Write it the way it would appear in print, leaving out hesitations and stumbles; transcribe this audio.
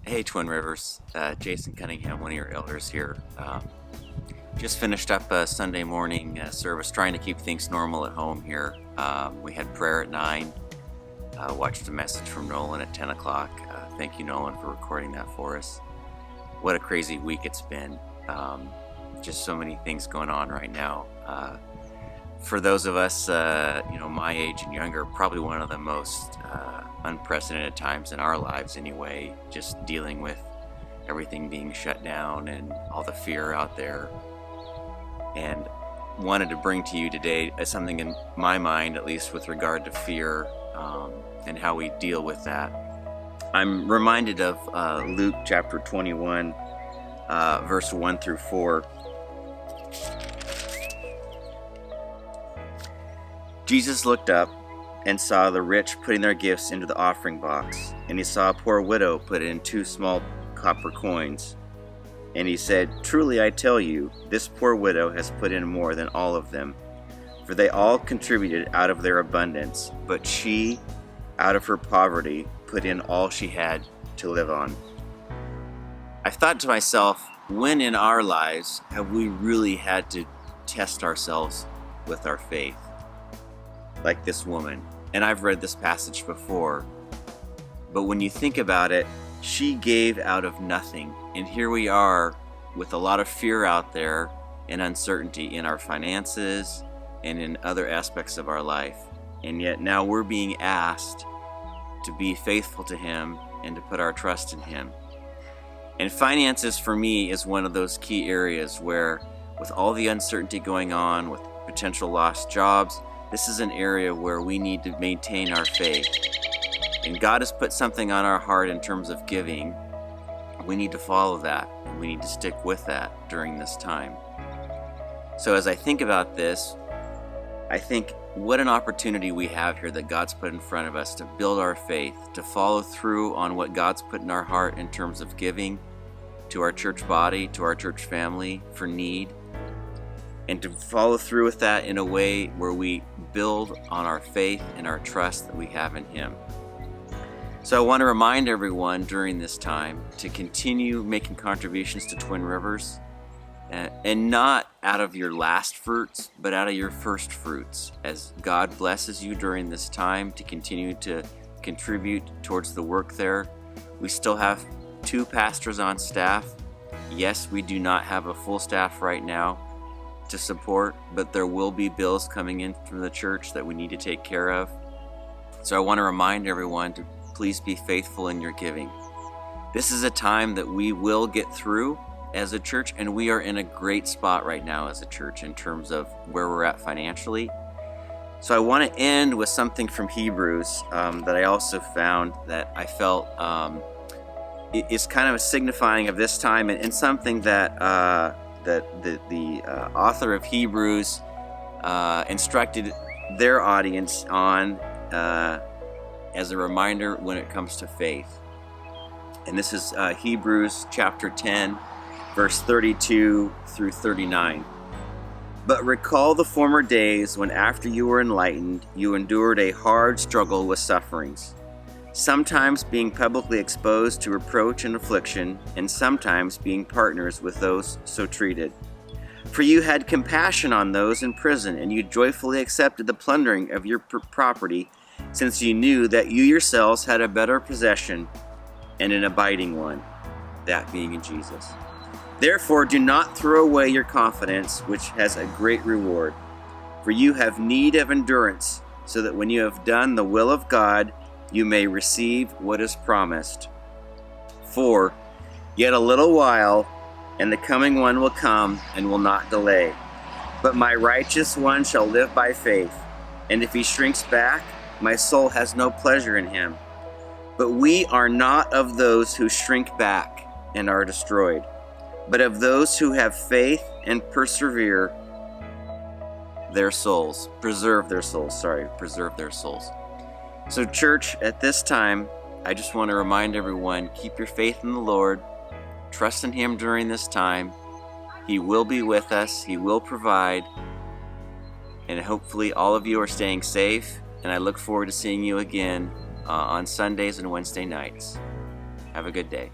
Hey, Twin Rivers. Jason Cunningham, one of your elders here. Just finished up a Sunday morning service, trying to keep things normal at home here. We had prayer at 9, watched a message from Nolan at 10 o'clock. Thank you, Nolan, for recording that for us. What a crazy week it's been. Just so many things going on right now. For those of us, my age and younger, probably one of the most unprecedented times in our lives anyway, just dealing with everything being shut down and all the fear out there. And wanted to bring to you today something in my mind, at least with regard to fear and how we deal with that. I'm reminded of Luke chapter 21, verse 1 through 4. Jesus looked up and saw the rich putting their gifts into the offering box, and he saw a poor widow put in 2 small copper coins. And he said, "Truly I tell you, this poor widow has put in more than all of them, for they all contributed out of their abundance, but she, out of her poverty, put in all she had to live on." I've thought to myself, when in our lives have we really had to test ourselves with our faith? Like this woman. And I've read this passage before, but when you think about it, she gave out of nothing. And here we are with a lot of fear out there and uncertainty in our finances and in other aspects of our life. And yet now we're being asked to be faithful to Him and to put our trust in Him. And finances for me is one of those key areas where, with all the uncertainty going on, with potential lost jobs, this is an area where we need to maintain our faith. And God has put something on our heart in terms of giving. We need to follow that, and we need to stick with that during this time. So as I think about this, I think what an opportunity we have here that God's put in front of us to build our faith, to follow through on what God's put in our heart in terms of giving to our church body, to our church family for need, and to follow through with that in a way where we build on our faith and our trust that we have in Him. So I want to remind everyone during this time to continue making contributions to Twin Rivers, and not out of your last fruits, but out of your first fruits, as God blesses you during this time to continue to contribute towards the work there. We still have 2 pastors on staff. Yes, we do not have a full staff right now to support, but there will be bills coming in from the church that we need to take care of. So I want to remind everyone to please be faithful in your giving. This is a time that we will get through as a church, and we are in a great spot right now as a church in terms of where we're at financially. So I want to end with something from Hebrews that I also found that I felt is kind of a signifying of this time, and something that the author of Hebrews instructed their audience on as a reminder when it comes to faith. And this is Hebrews chapter 10, verse 32 through 39. "But recall the former days when, after you were enlightened, you endured a hard struggle with sufferings, sometimes being publicly exposed to reproach and affliction, and sometimes being partners with those so treated. For you had compassion on those in prison, and you joyfully accepted the plundering of your property, since you knew that you yourselves had a better possession and an abiding one, that being in Jesus. Therefore do not throw away your confidence, which has a great reward. For you have need of endurance, so that when you have done the will of God, you may receive what is promised. For yet a little while, and the coming one will come and will not delay. But my righteous one shall live by faith, and if he shrinks back, my soul has no pleasure in him. But we are not of those who shrink back and are destroyed, but of those who have faith and preserve their souls. So church, at this time, I just want to remind everyone, keep your faith in the Lord, trust in Him during this time. He will be with us, He will provide, and hopefully all of you are staying safe, and I look forward to seeing you again on Sundays and Wednesday nights. Have a good day.